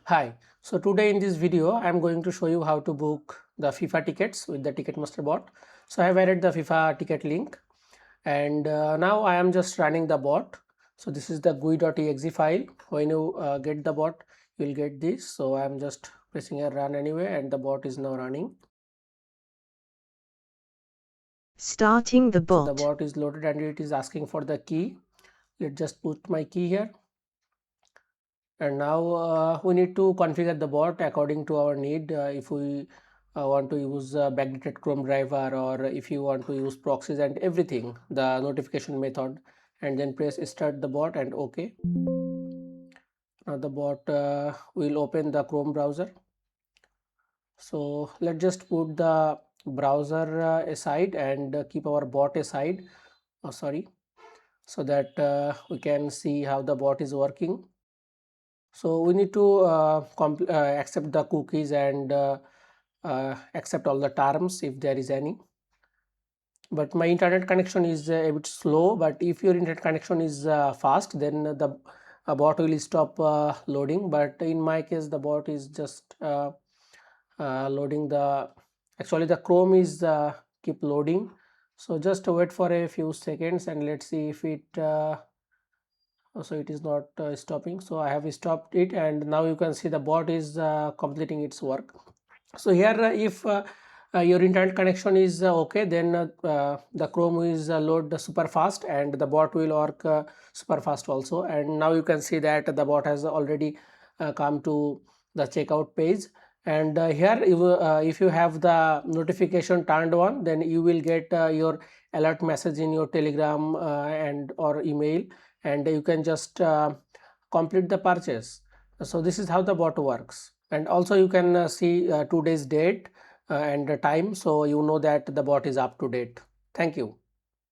Hi, so today in this video I am going to show you how to book the FIFA tickets with the Ticketmaster bot. So I have added the FIFA ticket link and now I am just running the bot. So this is the GUI.exe file. When you get the bot, you will get this. So I am just pressing a run anyway and the bot is now running. Starting the bot. So the bot is loaded and it is asking for the key. Let's just put my key here. And now we need to configure the bot according to our need. If we want to use backdated Chrome driver, or if you want to use proxies and everything, the notification method, and then press start the bot and OK. Now the bot will open the Chrome browser. So let's just put the browser aside and keep our bot aside. So that we can see how the bot is working. So we need to accept the cookies and accept all the terms if there is any. But my internet connection is a bit slow, but if your internet connection is fast, then the bot will stop loading. But in my case, the bot is just loading actually the Chrome is keep loading. So just wait for a few seconds and let's see if it so it is not stopping. So I have stopped it and now you can see the bot is completing its work. So here if your internet connection is okay, then the Chrome is load super fast and the bot will work super fast also. And now you can see that the bot has already come to the checkout page. And here if you have the notification turned on, then you will get your alert message in your Telegram and or email, and you can just complete the purchase. So this is how the bot works. And also you can see today's date and the time, so you know that the bot is up to date. Thank you.